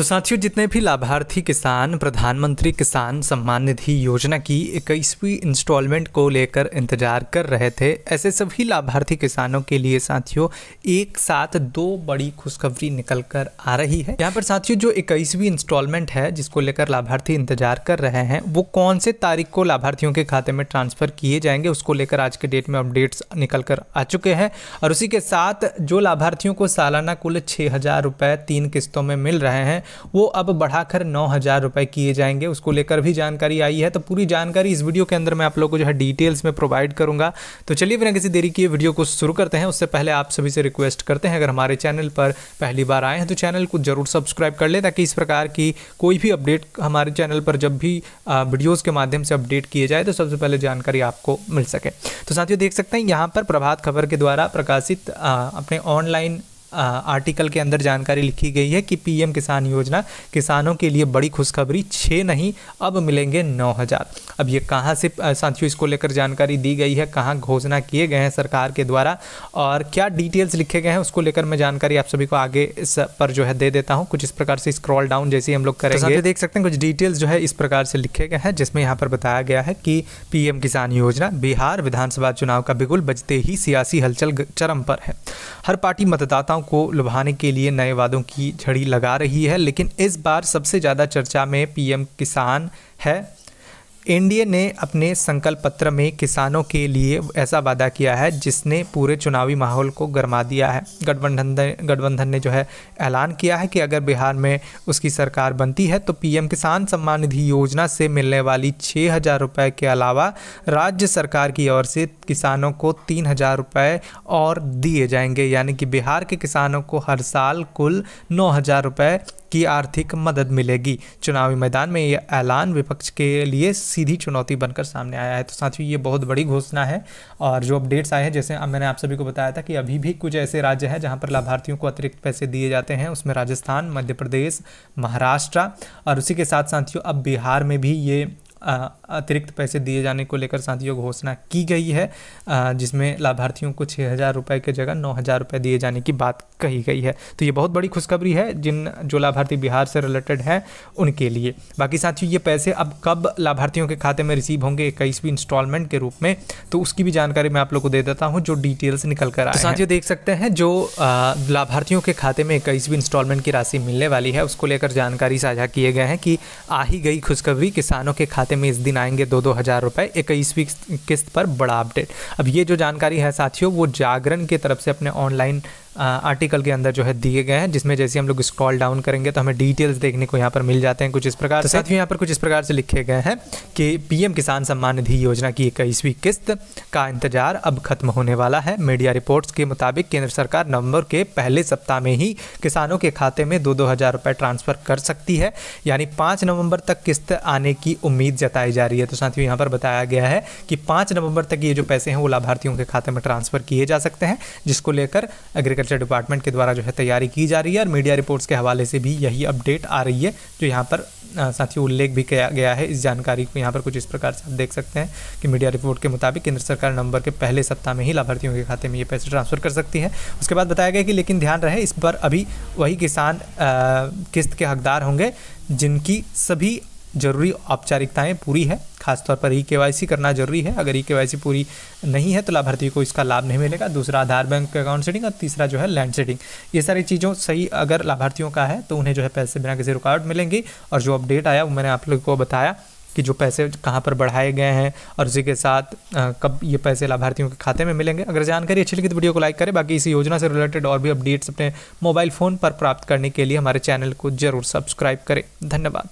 तो साथियों, जितने भी लाभार्थी किसान प्रधानमंत्री किसान सम्मान निधि योजना की 21वीं इंस्टॉलमेंट को लेकर इंतजार कर रहे थे, ऐसे सभी लाभार्थी किसानों के लिए साथियों एक साथ दो बड़ी खुशखबरी निकल कर आ रही है। यहाँ पर साथियों जो 21वीं इंस्टॉलमेंट है जिसको लेकर लाभार्थी इंतजार कर रहे हैं, वो कौन से तारीख को लाभार्थियों के खाते में ट्रांसफर किए जाएंगे उसको लेकर आज के डेट में अपडेट्स निकल कर आ चुके हैं। और उसी के साथ जो लाभार्थियों को सालाना कुल 6,000 रुपये 3 किस्तों में मिल रहे हैं वो अब बढ़ाकर 9,000 रुपये किए जाएंगे, उसको लेकर भी जानकारी आई है। तो पूरी जानकारी इस वीडियो के अंदर मैं आप लोगों को जो है डिटेल्स में प्रोवाइड करूंगा। तो चलिए बिना किसी देरी किए वीडियो को शुरू करते हैं। उससे पहले आप सभी से रिक्वेस्ट करते हैं, अगर हमारे चैनल पर पहली बार आए हैं तो चैनल को जरूर सब्सक्राइब कर लें, ताकि इस प्रकार की कोई भी अपडेट हमारे चैनल पर जब भी वीडियोज़ के माध्यम से अपडेट किए जाए तो सबसे पहले जानकारी आपको मिल सके। तो साथियों देख सकते हैं यहाँ पर प्रभात खबर के द्वारा प्रकाशित अपने ऑनलाइन आर्टिकल के अंदर जानकारी लिखी गई है कि पीएम किसान योजना किसानों के लिए बड़ी खुशखबरी, 6 नहीं अब मिलेंगे 9,000। अब ये कहाँ से साथियों इसको लेकर जानकारी दी गई है, कहाँ घोषणा किए गए हैं सरकार के द्वारा और क्या डिटेल्स लिखे गए हैं, उसको लेकर मैं जानकारी आप सभी को आगे इस पर जो है दे देता हूँ। कुछ इस प्रकार से स्क्रॉल डाउन जैसे हम लोग करेंगे तो देख सकते हैं कुछ डिटेल्स जो है इस प्रकार से लिखे गए हैं, जिसमें यहाँ पर बताया गया है कि पीएम किसान योजना, बिहार विधानसभा चुनाव का बिगुल बजते ही सियासी हलचल चरम पर है। हर पार्टी मतदाताओं को लुभाने के लिए नए वादों की झड़ी लगा रही है, लेकिन इस बार सबसे ज़्यादा चर्चा में पीएम किसान है। एनडीए ने अपने संकल्प पत्र में किसानों के लिए ऐसा वादा किया है जिसने पूरे चुनावी माहौल को गरमा दिया है। गठबंधन ने जो है ऐलान किया है कि अगर बिहार में उसकी सरकार बनती है तो पीएम किसान सम्मान निधि योजना से मिलने वाली 6,000 रुपये के अलावा राज्य सरकार की ओर से किसानों को 3,000 रुपये और दिए जाएंगे, यानी कि बिहार के किसानों को हर साल कुल 9,000 रुपये की आर्थिक मदद मिलेगी। चुनावी मैदान में यह ऐलान विपक्ष के लिए सीधी चुनौती बनकर सामने आया है। तो साथियों ये बहुत बड़ी घोषणा है और जो अपडेट्स आए हैं, जैसे मैंने आप सभी को बताया था कि अभी भी कुछ ऐसे राज्य हैं जहां पर लाभार्थियों को अतिरिक्त पैसे दिए जाते हैं, उसमें राजस्थान, मध्य प्रदेश, महाराष्ट्र और उसी के साथ साथियों अब बिहार में भी ये अतिरिक्त पैसे दिए जाने को लेकर साथियों घोषणा की गई है, जिसमें लाभार्थियों को 6,000 रुपये की जगह 9,000 रुपये दिए जाने की बात कही गई है। तो ये बहुत बड़ी खुशखबरी है जो लाभार्थी बिहार से रिलेटेड हैं उनके लिए। बाकी साथियों ये पैसे अब कब लाभार्थियों के खाते में रिसीव होंगे 21वीं इंस्टॉलमेंट के रूप में, तो उसकी भी जानकारी मैं आप लोग को दे देता हूँ जो डिटेल्स निकल कर आए हैं। साथियों देख सकते हैं जो लाभार्थियों के खाते में 21वीं इंस्टॉलमेंट की राशि मिलने वाली है उसको लेकर जानकारी साझा किए गए हैं कि आ ही गई खुशखबरी, किसानों के खाते में इस दिन आएंगे 2-2 हज़ार रुपये 21वीं किस्त पर। बड़ा अपडेट। अब ये जो जानकारी है साथियों वो जागरण की तरफ से अपने ऑनलाइन आर्टिकल के अंदर जो है दिए गए हैं, जिसमें जैसे हम लोग स्क्रॉल डाउन करेंगे तो हमें डिटेल्स देखने को यहाँ पर मिल जाते हैं कुछ इस प्रकार से। साथियों यहाँ पर कुछ इस प्रकार से लिखे गए हैं कि पीएम किसान सम्मान निधि योजना की 21वीं किस्त का इंतजार अब खत्म होने वाला है। मीडिया रिपोर्ट्स के मुताबिक केंद्र सरकार नवंबर के पहले सप्ताह में ही किसानों के खाते में 2-2 हज़ार रुपये ट्रांसफर कर सकती है, यानी 5 नवंबर तक किस्त आने की उम्मीद जताई जा रही है। तो साथियों यहाँ पर बताया गया है कि 5 नवंबर तक ये जो पैसे हैं वो लाभार्थियों के खाते में ट्रांसफर किए जा सकते हैं, जिसको लेकर एग्रीकल्चर डिपार्टमेंट के द्वारा जो है तैयारी की जा रही है। और मीडिया रिपोर्ट्स के हवाले से भी यही अपडेट आ रही है, जो यहाँ पर साथियों उल्लेख भी किया गया है इस जानकारी को। यहाँ पर कुछ इस प्रकार से आप देख सकते हैं कि मीडिया रिपोर्ट के मुताबिक केंद्र सरकार नवंबर के पहले सप्ताह में ही लाभार्थियों के खाते में ये पैसे ट्रांसफर कर सकती है। उसके बाद बताया गया कि लेकिन ध्यान रहे इस पर अभी वही किसान किस्त के हकदार होंगे जिनकी सभी जरूरी औपचारिकताएं पूरी है। खासतौर पर ई-केवाईसी करना जरूरी है। अगर ई-केवाईसी पूरी नहीं है तो लाभार्थी को इसका लाभ नहीं मिलेगा। दूसरा आधार बैंक अकाउंट सेटिंग और तीसरा जो है लैंड सेटिंग। ये सारी चीज़ों सही अगर लाभार्थियों का है तो उन्हें जो है पैसे बिना किसी रुकावट मिलेंगे। और जो अपडेट आया वो मैंने आप लोगों को बताया कि जो पैसे कहाँ पर बढ़ाए गए हैं और उसी के साथ कब ये पैसे लाभार्थियों के खाते में मिलेंगे। अगर जानकारी अच्छी लगी तो वीडियो को लाइक करें। बाकी इस योजना से रिलेटेड और भी अपडेट्स अपने मोबाइल फ़ोन पर प्राप्त करने के लिए हमारे चैनल को जरूर सब्सक्राइब करें। धन्यवाद।